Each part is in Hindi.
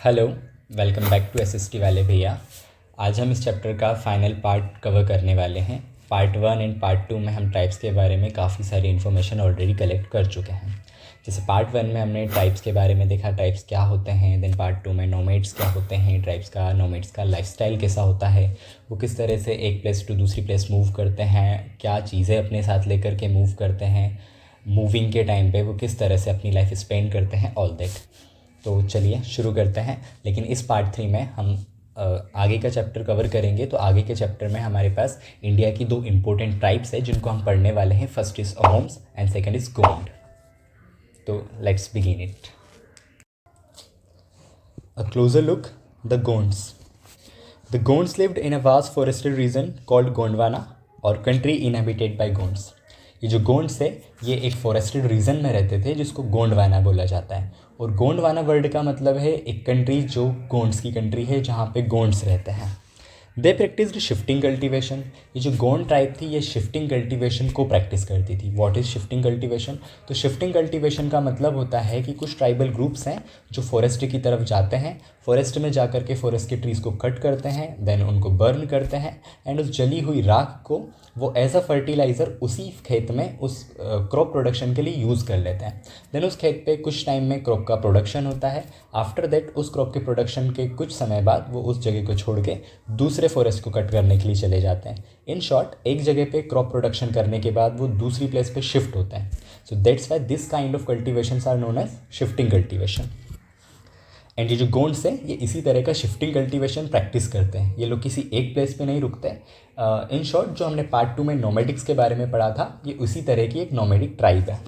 Hello, welcome back to SST वाले भैया। आज हम इस चैप्टर का फाइनल पार्ट कवर करने वाले हैं। पार्ट 1 एंड पार्ट 2 में हम टाइप्स के बारे में काफ़ी सारी इन्फॉर्मेशन ऑलरेडी कलेक्ट कर चुके हैं। जैसे पार्ट 1 में हमने टाइप्स के बारे में देखा, टाइप्स क्या होते हैं। देन पार्ट 2 में नोमेड्स क्या होते हैं, टाइप्स का नोमेड्स का लाइफस्टाइल कैसा होता है, वो किस तरह से एक प्लेस टू दूसरी प्लेस मूव करते हैं, क्या चीज़ें अपने साथ लेकर के मूव करते हैं, मूविंग के टाइम पे वो किस तरह से अपनी लाइफ स्पेंड करते हैं, ऑल दैट। तो चलिए शुरू करते हैं। लेकिन इस पार्ट 3 में हम आगे का चैप्टर कवर करेंगे। तो आगे के चैप्टर में हमारे पास इंडिया की दो इम्पोर्टेंट ट्राइब्स है जिनको हम पढ़ने वाले हैं। First is Ahoms and second is Gond. तो let's begin it. A closer look, the Gonds. The Gonds lived in a vast forested region called Gondwana और कंट्री इनहेबिटेड बाय गोंड्स। ये जो गोंड्स है ये एक फॉरेस्टेड रीजन में रहते थे जिसको गोंडवाना बोला जाता है। और गोंडवाना वर्ड का मतलब है एक कंट्री जो गोंड्स की कंट्री है, जहाँ पे गोंड्स रहते हैं। दे प्रैक्टिस्ड शिफ्टिंग कल्टीवेशन। ये जो गोंड ट्राइब थी ये शिफ्टिंग कल्टीवेशन को प्रैक्टिस करती थी। What is shifting cultivation? तो शिफ्टिंग कल्टीवेशन का मतलब होता है कि कुछ ट्राइबल ग्रुप्स हैं जो फॉरेस्ट की तरफ जाते हैं, फॉरेस्ट में जाकर के फॉरेस्ट के ट्रीज़ को कट करते हैं, देन उनको बर्न करते हैं एंड उस जली हुई राख को वो एज अ फर्टिलाइज़र उसी खेत में उस क्रॉप प्रोडक्शन के लिए यूज़ कर लेते हैं। देन उस खेत पे कुछ टाइम में क्रॉप का प्रोडक्शन होता है। आफ्टर दैट उस क्रॉप के प्रोडक्शन के कुछ समय बाद वो उस जगह को छोड़ के दूसरे फॉरेस्ट को कट करने के लिए चले जाते हैं। इन शॉर्ट, एक जगह पे क्रॉप प्रोडक्शन करने के बाद वो दूसरी प्लेस पे शिफ्ट होते हैं। So that's why this kind of cultivations are known as shifting cultivation. And ये जो गोंड्स हैं ये इसी तरह का शिफ्टिंग कल्टीवेशन प्रैक्टिस करते हैं। ये लोग किसी एक प्लेस पे नहीं रुकते। इन शॉर्ट, जो हमने पार्ट 2 में नोमेडिक्स के बारे में पढ़ा था, ये उसी तरह की एक नोमेडिक ट्राइब है।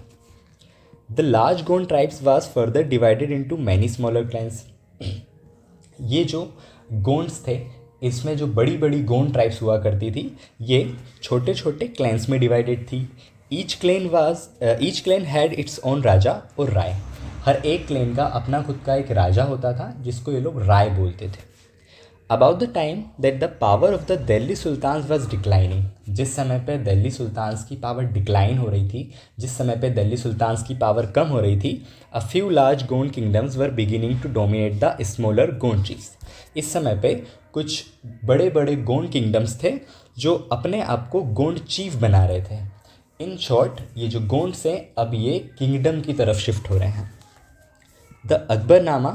The large Gond tribes was further divided into many smaller clans. ये जो गोंड्स थे इसमें जो बड़ी बड़ी गोंड ट्राइब्स हुआ करती थी ये छोटे छोटे क्लैंस में डिवाइडेड थी। Each clan had its own raja और राय। हर एक क्लेन का अपना खुद का एक राजा होता था जिसको ये लोग राय बोलते थे। About the time that the power of the Delhi sultans was declining. जिस समय पे दिल्ली सुल्तान्स की पावर डिक्लाइन हो रही थी, जिस समय पे दिल्ली सुल्तान्स की पावर कम हो रही थी, a few large Gond kingdoms were beginning to dominate the smaller Gond chiefs. इस समय पे कुछ बड़े बड़े गोंड किंगडम्स थे जो अपने आप को गोंड चीफ बना रहे थे। इन शॉर्ट, ये जो गोंड्स हैं अब ये किंगडम की तरफ शिफ्ट हो रहे हैं। The Akbarnama,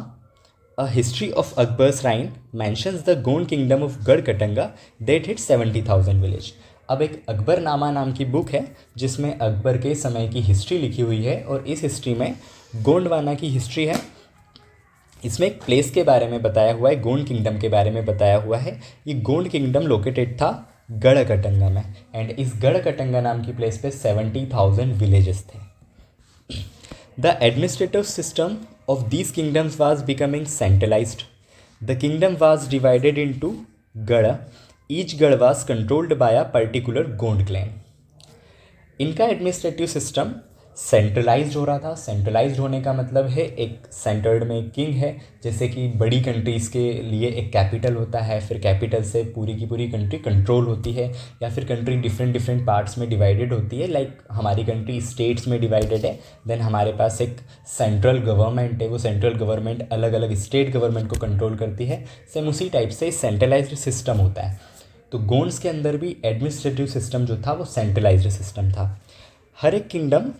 a history of Akbar's reign, mentions the Gond kingdom of Gadkatanga that hit 70,000 villages. अब एक अकबरनामा नाम की बुक है जिसमें अकबर के समय की हिस्ट्री लिखी हुई है और इस हिस्ट्री में गोंडवाना की हिस्ट्री है। इसमें एक प्लेस के बारे में बताया हुआ है, गोंड किंगडम के बारे में बताया हुआ है। ये गोंड किंगडम लोकेटेड था गढ़कटंगा में एंड इस गढ़कटंगा नाम की प्लेस पे 70,000 विलेजेस थे। The administrative system of these kingdoms was becoming centralized. The kingdom was divided into Gada. Each Gada was controlled by a particular Gond clan. इनका एडमिनिस्ट्रेटिव सिस्टम सेंट्रलाइज्ड हो रहा था। सेंट्रलाइज्ड होने का मतलब है एक सेंटर्ड में एक किंग है। जैसे कि बड़ी कंट्रीज़ के लिए एक कैपिटल होता है, फिर कैपिटल से पूरी की पूरी कंट्री कंट्रोल होती है, या फिर कंट्री डिफरेंट डिफरेंट पार्ट्स में डिवाइडेड होती है। लाइक हमारी कंट्री स्टेट्स में डिवाइडेड है, देन हमारे पास एक सेंट्रल गवर्नमेंट है, वो सेंट्रल गवर्नमेंट अलग अलग स्टेट गवर्नमेंट को कंट्रोल करती है। सेम उसी टाइप से सेंट्रलाइज्ड सिस्टम होता है। तो गोंड्स के अंदर भी एडमिनिस्ट्रेटिव सिस्टम जो था वो सेंट्रलाइज्ड सिस्टम था। हर एक किंगडम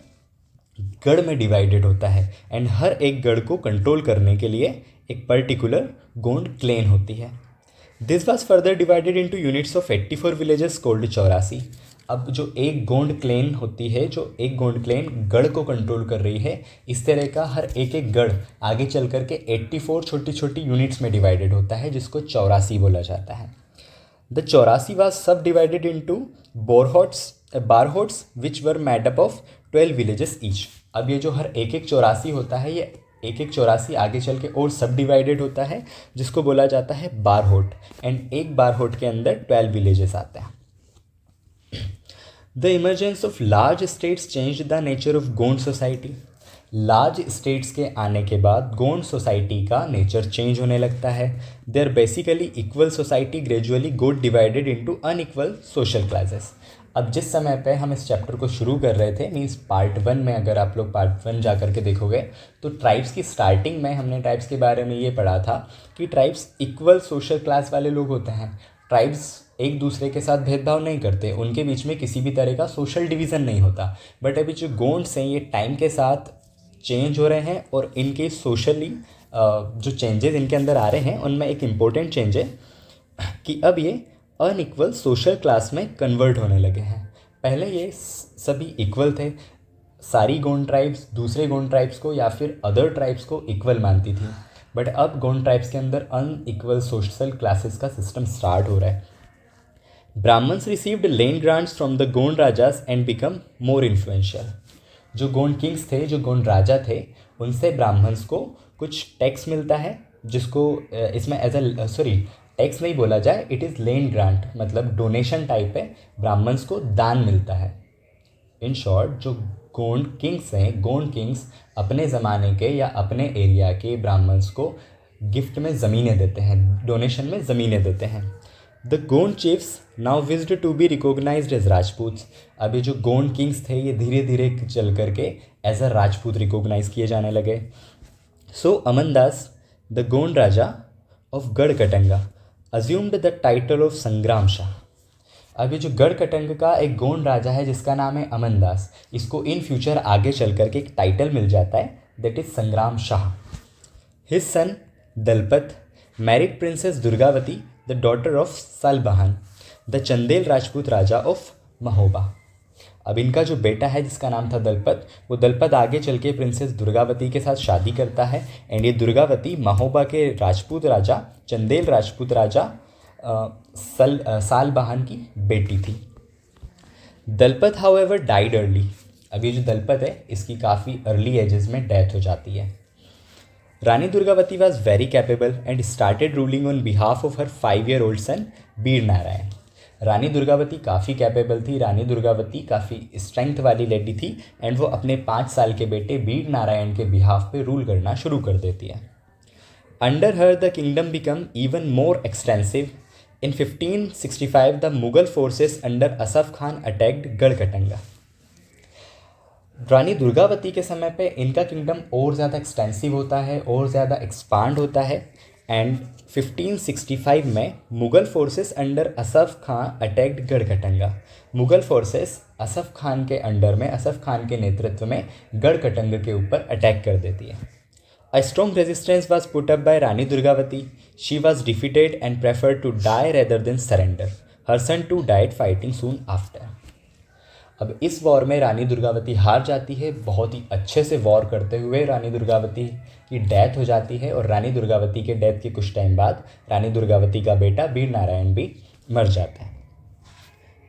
गढ़ में डिवाइडेड होता है एंड हर एक गढ़ को कंट्रोल करने के लिए एक पर्टिकुलर गोंड क्लेन होती है। This was further divided into units of 84 villages cold 84। अब जो एक गोंड क्लेन होती है, जो एक गोंड क्लेन गढ़ को कंट्रोल कर रही है, इस तरह का हर एक एक गढ़ आगे चल करके 84 छोटी छोटी यूनिट्स में डिवाइडेड होता है जिसको 84 बोला जाता है। The 84 was subdivided into barhots which were made up of 12 villages each. अब ये जो हर एक एक 84 होता है, ये एक एक 84 आगे चल के और सब डिवाइडेड होता है जिसको बोला जाता है बारहोट। एंड एक बारहोट के अंदर 12 विलेजेस आते हैं। The emergence of large states change the nature of Gond society. Large states के आने के बाद गोंड सोसाइटी का नेचर चेंज होने लगता है। There basically equal society gradually got divided into unequal social classes. अब जिस समय पे हम इस चैप्टर को शुरू कर रहे थे, मीन्स पार्ट 1 में अगर आप लोग पार्ट 1 जा कर के देखोगे तो ट्राइब्स की स्टार्टिंग में हमने ट्राइब्स के बारे में ये पढ़ा था कि ट्राइब्स इक्वल सोशल क्लास वाले लोग होते हैं। ट्राइब्स एक दूसरे के साथ भेदभाव नहीं करते, उनके बीच में किसी भी तरह का सोशल डिवीज़न नहीं होता। बट अभी जो गोंड्स हैं ये टाइम के साथ चेंज हो रहे हैं और इनके सोशली जो चेंजेस इनके अंदर आ रहे हैं उनमें एक इम्पोर्टेंट चेंज है कि अब ये अनइक्वल सोशल क्लास में कन्वर्ट होने लगे हैं। पहले ये सभी इक्वल थे, सारी गोंड ट्राइब्स दूसरे गोंड ट्राइब्स को या फिर अदर ट्राइब्स को इक्वल मानती थी। बट अब गोंड ट्राइब्स के अंदर अनइक्वल सोशल क्लासेस का सिस्टम स्टार्ट हो रहा है। Brahmans received land grants from the Gond rajas and become more influential. जो गोंड किंग्स थे, जो गोंड राजा थे, उनसे ब्राह्मण्स को कुछ टैक्स मिलता है, जिसको इसमें एज अ टैक्स नहीं बोला जाए, इट इज़ लैंड ग्रांट, मतलब डोनेशन टाइप है, ब्राह्मण्स को दान मिलता है। इन शॉर्ट जो गोंड किंग्स हैं, गोंड किंग्स अपने ज़माने के या अपने एरिया के ब्राह्मण्स को गिफ्ट में ज़मीनें देते हैं, डोनेशन में ज़मीनें देते हैं। The Gond chiefs now wished to be recognized as Rajput. अभी जो गोंड किंग्स थे ये धीरे धीरे चल करके एज अ राजपूत रिकॉग्नाइज किए जाने लगे। So Amandas the Gond raja of Garhakatanga assumed the title of Sangram Shah. अभी जो गढ़कटंग का एक गोंड राजा है जिसका नाम है अमनदास, इसको इन फ्यूचर आगे चल करके एक टाइटल मिल जाता है, that is Sangram Shah. His son Dalpat married princess Durgavati the daughter of Salbahan the Chandel Rajput raja of Mahoba. अब इनका जो बेटा है जिसका नाम था दलपत, वो दलपत आगे चल के प्रिंसेस दुर्गावती के साथ शादी करता है एंड ये दुर्गावती महोबा के राजपूत राजा चंदेल राजपूत राजा सालबहान की बेटी थी। Dalpat however died early. अब ये जो दलपत है इसकी काफ़ी अर्ली एजेस में डेथ हो जाती है। Rani Durgavati was very capable and started ruling on behalf of her 5-year-old son Vir Narayan. Rani Durgavati काफ़ी कैपेबल थी, रानी दुर्गावती काफ़ी स्ट्रेंथ वाली लेडी थी एंड वो अपने 5 साल के बेटे वीर नारायण के बिहाफ पे रूल करना शुरू कर देती है। Under her the kingdom become even more extensive. In 1565 the Mughal forces under Asaf Khan attacked Garhakatanga. Rani Durgavati के समय पे इनका किंगडम और ज़्यादा एक्सटेंसिव होता है और ज़्यादा एक्सपांड होता है एंड 1565 में Mughal forces under Asaf Khan attacked Garhakatanga. Mughal forces Asaf Khan के अंडर में, असफ खान के नेतृत्व में गढ़कटंग के ऊपर अटैक कर देती है। A strong resistance was put up by Rani Durgavati. She was defeated and preferred to die rather than surrender. Her son too died fighting soon after. अब इस वॉर में रानी दुर्गावती हार जाती है, बहुत ही अच्छे से वॉर करते हुए रानी दुर्गावती की डेथ हो जाती है और रानी दुर्गावती के डेथ के कुछ टाइम बाद रानी दुर्गावती का बेटा वीर नारायण भी मर जाता है।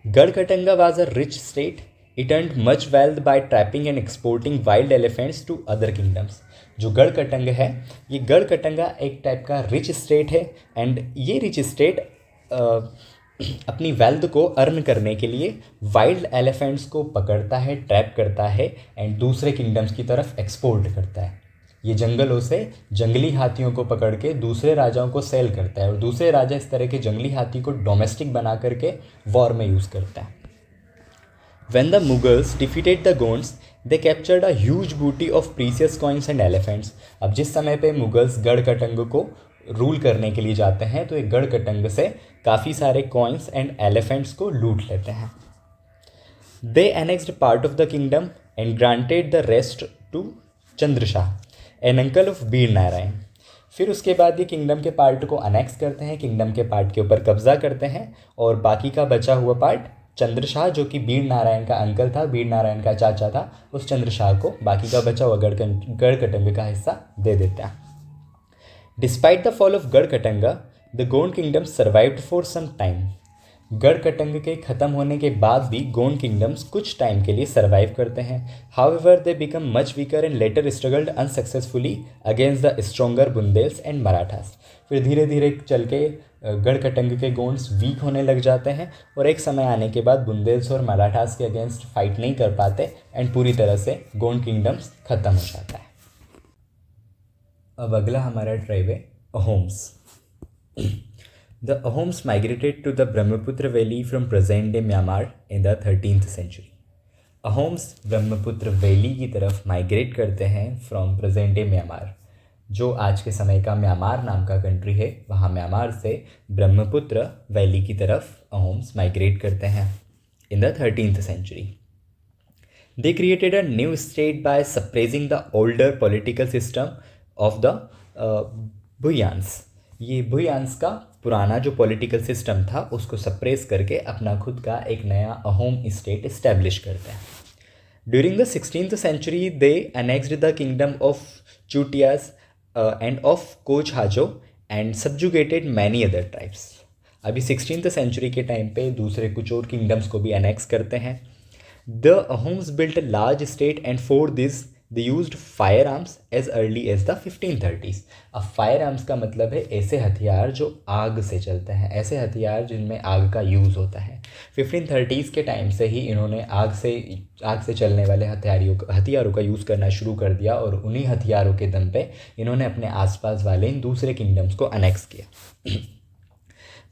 Garhakatanga was a rich state. It earned much wealth by trapping and exporting wild elephants to other kingdoms. जो गढ़कटंग है, ये गढ़कटंगा एक टाइप का रिच स्टेट है एंड ये रिच स्टेट अपनी वेल्थ को अर्न करने के लिए वाइल्ड एलिफेंट्स को पकड़ता है, ट्रैप करता है एंड दूसरे किंगडम्स की तरफ एक्सपोर्ट करता है। ये जंगलों से जंगली हाथियों को पकड़ के दूसरे राजाओं को सेल करता है और दूसरे राजा इस तरह के जंगली हाथी को डोमेस्टिक बना करके वॉर में यूज़ करता है। When the Mughals defeated the Gonds, they captured a huge booty of precious coins and elephants. अब जिस समय पे मुगल्स गढ़कटंग को रूल करने के लिए जाते हैं तो एक गढ़कटंग से काफ़ी सारे कॉइन्स एंड एलिफेंट्स को लूट लेते हैं। They annexed part of the kingdom and granted the rest to Chandrashah an uncle of Vir Narayan. फिर उसके बाद ये किंगडम के पार्ट को अनेक्स करते हैं, किंगडम के पार्ट के ऊपर कब्जा करते हैं और बाकी का बचा हुआ पार्ट चंद्रशाह, जो कि वीर नारायण का अंकल था, वीर नारायण का चाचा था, उस चंद्रशाह को बाकी का बचा हुआ गढ़कटंग का हिस्सा दे देता है। Despite the fall of Garhakatanga, the Gond kingdom survived for some time. Garhakatang के ख़त्म होने के बाद भी गोंड किंगडम्स कुछ टाइम के लिए सर्वाइव करते हैं। However they become much weaker and later struggled unsuccessfully against the stronger Bundelas and Marathas. फिर धीरे धीरे चल के गढ़कटंग के गोंड्स वीक होने लग जाते हैं और एक समय आने के बाद बुंदेल्स और मराठास के अगेंस्ट फाइट नहीं कर पाते एंड पूरी तरह से गोंड किंगडम्स ख़त्म हो जाता है। अब अगला हमारा ट्राइब है Ahoms. The Ahoms migrated to the Brahmaputra Valley from present-day Myanmar in the 13th century. Ahoms Brahmaputra valley की तरफ माइग्रेट करते हैं फ्रॉम प्रेजेंट डे म्यांमार, जो आज के समय का म्यांमार नाम का कंट्री है, वहाँ म्यांमार से ब्रह्मपुत्र वैली की तरफ अहोम्स माइग्रेट करते हैं in the 13th century. They created a new state by suppressing the older political system of the Buyans. ये भुयान्स का पुराना जो पॉलिटिकल सिस्टम था उसको सप्रेस करके अपना खुद का एक नया अहोम स्टेट इस्टेब्लिश करते हैं. During the 16th century they annexed the kingdom of Chutiyas and of Koch Hajo and subjugated many other tribes. अभी 16th century के टाइम पे दूसरे कुछ और किंगडम्स को भी अनेक्स करते हैं. The Ahoms built a large state and for this they used firearms as early as the 1530s. अब firearms का मतलब है ऐसे हथियार जो आग से चलते हैं, ऐसे हथियार जिनमें आग का यूज़ होता है. 1530s के टाइम से ही इन्होंने आग से चलने वाले हथियारों का यूज़ करना शुरू कर दिया और उन्हीं हथियारों के दम पे इन्होंने अपने आसपास वाले इन दूसरे किंगडम्स को अनेक्स किया.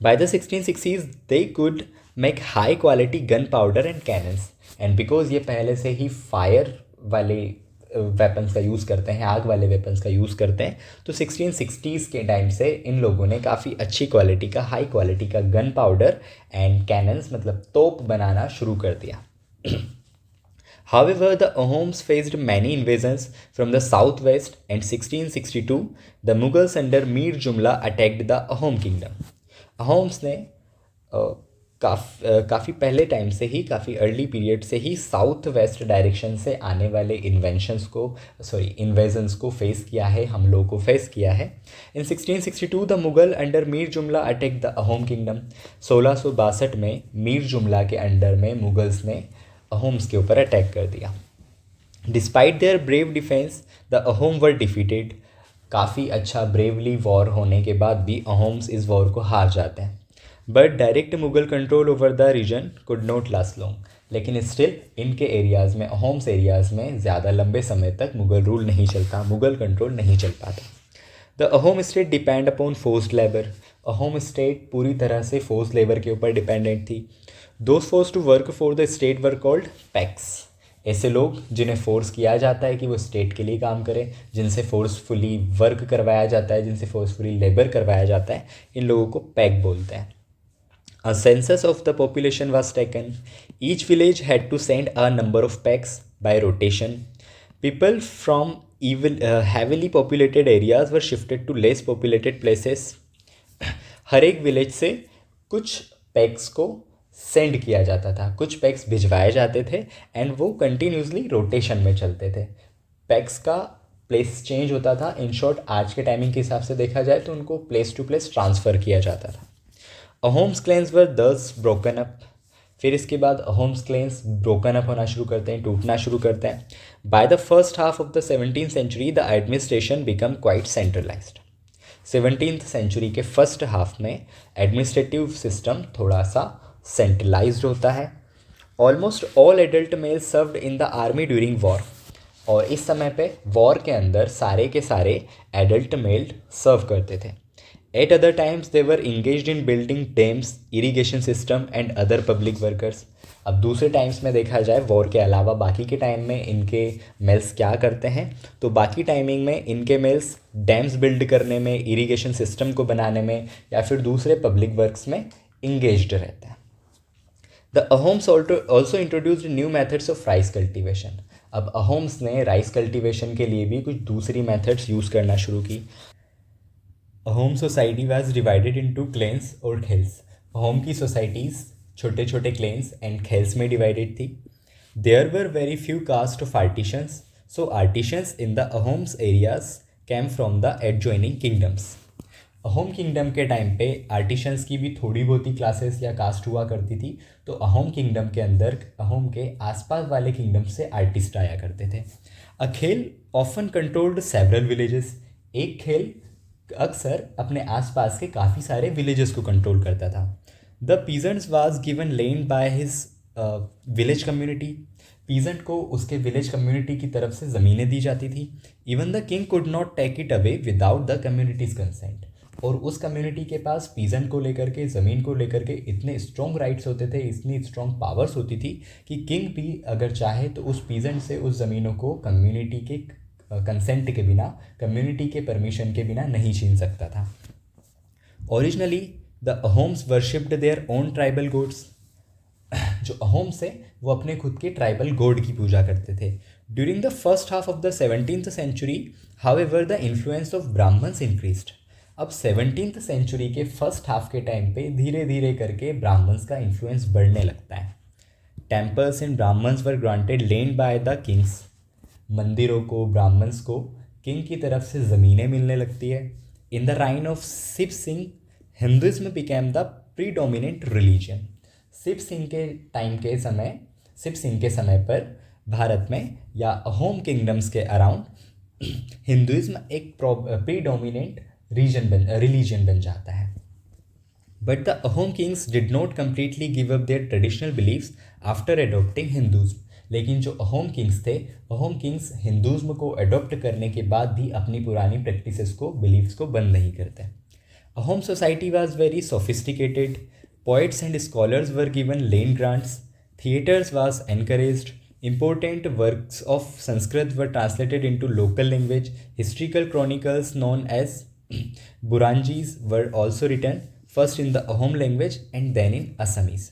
By the 1660s they could make high quality gunpowder and cannons. And because ये पहले से ही फायर वाले वेपन्स का यूज़ करते हैं, आग वाले वेपन्स का यूज़ करते हैं, तो 1660s के टाइम से इन लोगों ने काफ़ी अच्छी क्वालिटी का, हाई क्वालिटी का गन पाउडर एंड कैनन्स मतलब तोप बनाना शुरू कर दिया. However, the Ahoms faced many invasions from the southwest and 1662 the Mughals under Mir Jumla attacked the Ahom kingdom. Ahoms ने काफ़ी पहले टाइम से ही, काफ़ी अर्ली पीरियड से ही साउथ वेस्ट डायरेक्शन से आने वाले इन्वेजन्स को फेस किया है, हमलों को फेस किया है. इन 1662 द मुग़ल अंडर मीर जुमला अटैक द अहोम किंगडम. 1662 में मीर जुमला के अंडर में मुग़ल्स ने अहोम्स के ऊपर अटैक कर दिया. Despite there brave defence the Ahom were defeated. काफ़ी अच्छा ब्रेवली वॉर होने के बाद भी अहोम्स इस वॉर को हार जाते हैं. But direct Mughal control over the region could not last long. लेकिन स्टिल इनके एरियाज़ में, अहोम्स एरियाज़ में ज़्यादा लंबे समय तक मुग़ल रूल नहीं चलता, मुग़ल कंट्रोल नहीं चल पाता. The Ahom state depend upon forced labour. Ahom state पूरी तरह से फोर्स्ड लेबर के ऊपर डिपेंडेंट थी. Those forced to work for the state were called paiks. ऐसे लोग जिन्हें फोर्स किया जाता है कि वो स्टेट के लिए काम करें, जिनसे फोर्सफुली वर्क करवाया जाता है, जिनसे फोर्सफुली लेबर करवाया जाता है, इन लोगों को पैक बोलते हैं. A census of the population was taken. Each village had to send a number of packs by rotation. People from heavily populated areas were shifted to less populated places. हर एक विलेज से कुछ पैक्स को सेंड किया जाता था, कुछ पैक्स भिजवाए जाते थे एंड वो कंटिन्यूसली रोटेशन में चलते थे. पैक्स का प्लेस चेंज होता था. इन शॉर्ट आज के टाइमिंग के हिसाब से देखा जाए तो उनको प्लेस टू प्लेस ट्रांसफ़र किया जाता था. अहोम्स क्लेंस वर दस ब्रोकन अप. फिर इसके बाद अहोम्स क्लेंस ब्रोकन अप होना शुरू करते हैं, टूटना शुरू करते हैं. By the first half of the 17th century the administration become quite centralised. 17th century के फर्स्ट हाफ में एडमिनिस्ट्रेटिव सिस्टम थोड़ा सा सेंट्रलाइज्ड होता है. Almost all adult mail served in the army during war. और इस समय पे वॉर के अंदर सारे के सारे एडल्ट मेल सर्व करते थे. At other times they were engaged in building dams, irrigation system and other public workers. अब दूसरे टाइम्स में देखा जाए वॉर के अलावा बाकी के टाइम में इनके मेल्स क्या करते हैं, तो बाकी टाइमिंग में इनके मेल्स डैम्स बिल्ड करने में, इरिगेशन सिस्टम को बनाने में या फिर दूसरे पब्लिक वर्क्स में इंगेज्ड रहते हैं. The Ahoms also introduced new methods of rice cultivation. अब अहोम्स ने राइस कल्टिवेशन के लिए भी कुछ दूसरी मेथड्स यूज़ करना शुरू की. Ahom society was divided into clans और खेल्स. अहोम की सोसाइटीज़ छोटे छोटे क्लेन्स एंड खेल्स में डिवाइडेड थी. There were very few caste of artisans, so artisans in the Ahoms areas came from the adjoining kingdoms. Ahom kingdom के टाइम पे आर्टिशंस की भी थोड़ी बहुत ही क्लासेस या कास्ट हुआ करती थी, तो अहोम किंगडम के अंदर अहोम के आसपास वाले किंगडम से आर्टिस्ट आया करते थे. अ खेल ऑफन कंट्रोल्ड सेवरल विलेजेस. एक खेल अक्सर अपने आसपास के काफ़ी सारे विलेजेस को कंट्रोल करता था. The peasants was given land by his village community. Peasant को उसके विलेज कम्युनिटी की तरफ से ज़मीनें दी जाती थी. Even the king could not take it away without the community's consent. और उस कम्युनिटी के पास पीजेंट को लेकर के, ज़मीन को लेकर के इतने स्ट्रॉन्ग राइट्स होते थे, इतनी स्ट्रॉन्ग पावर्स होती थी कि किंग भी अगर चाहे तो उस पीजेंट से उस ज़मीनों को कम्युनिटी के कंसेंट के बिना, कम्युनिटी के परमिशन के बिना नहीं छीन सकता था। Originally the Ahoms worshipped their own tribal gods. जो अहोम्स है वो अपने खुद के ट्राइबल गॉड की पूजा करते थे। During the first half of the 17th century however the influence of Brahmans increased. अब 17th सेंचुरी के फर्स्ट हाफ के टाइम पे धीरे धीरे करके ब्राह्मण्स का इन्फ्लुएंस बढ़ने लगता है। Temples in Brahmans were granted land by the kings. मंदिरों को, ब्राह्मण्स को किंग की तरफ से ज़मीनें मिलने लगती है। In the reign of Shiv Singh Hinduism became the predominant religion. Shiv Singh के समय पर भारत में या अहोम किंगडम्स के अराउंड हिंदुइज्म एक प्रीडोमिनेंट रिलीजन बन जाता है। But the Ahom kings did not completely give up their traditional beliefs after adopting Hinduism. लेकिन जो अहोम किंग्स थे, अहोम किंग्स हिंदुइज्म को अडोप्ट करने के बाद भी अपनी पुरानी प्रैक्टिसेस को, बिलीव्स को बंद नहीं करते। Ahom society was very sophisticated. Poets and scholars were given land grants. Theatres was encouraged. Important works of Sanskrit were translated into local language. Historical chronicles known as Buranjis were also written, first in the Ahom language and then in Assamese.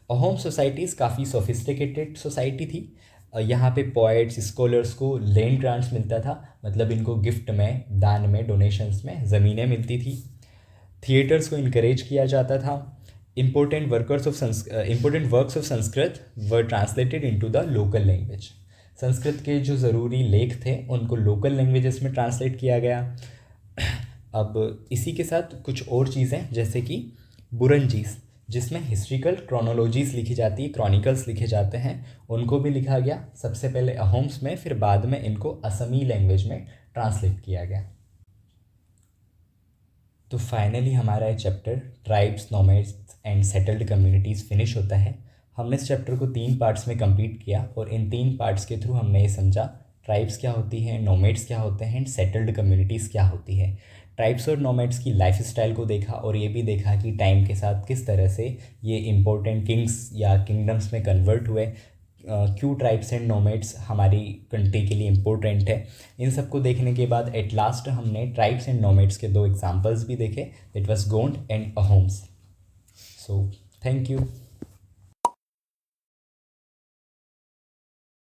Ahom societies काफ़ी सोफिस्टिकेटेड सोसाइटी थी। यहाँ पे पोइट्स, स्कॉलर्स को लैंड ग्रांट्स मिलता था, मतलब इनको गिफ्ट में, दान में, डोनेशंस में ज़मीनें मिलती थी। थिएटर्स को इनकरेज किया जाता था। important works of Sanskrit were translated into the local language. Sanskrit के जो ज़रूरी लेख थे उनको लोकल लैंग्वेजेस में ट्रांसलेट किया गया। अब इसी के साथ कुछ और चीज़ें जैसे कि बुरंजीस, जिसमें हिस्ट्रिकल क्रोनोलॉजीज़ लिखी जाती है, क्रॉनिकल्स लिखे जाते हैं, उनको भी लिखा गया। सबसे पहले अहोम्स में, फिर बाद में इनको असमी लैंग्वेज में ट्रांसलेट किया गया। तो फाइनली हमारा ये chapter tribes, nomads and settled communities finish होता है। हमने इस चैप्टर को 3 पार्ट्स में कंप्लीट किया और इन 3 पार्ट्स के थ्रू हमने ये समझा ट्राइब्स क्या होती हैं, नोमैड्स क्या होते हैं एंड सेटल्ड कम्युनिटीज़ क्या होती है। ट्राइब्स और नोमैड्स की लाइफ स्टाइल को देखा और ये भी देखा कि टाइम के साथ किस तरह से ये इम्पोर्टेंट किंग्स या किंगडम्स में कन्वर्ट हुए, क्यों ट्राइब्स एंड नोमैड्स हमारी कंट्री के लिए इम्पोर्टेंट है। इन सब को देखने के बाद एट लास्ट हमने ट्राइब्स एंड नोमैड्स के 2 एग्जांपल्स भी देखे, it was Gond and Ahoms. So thank you.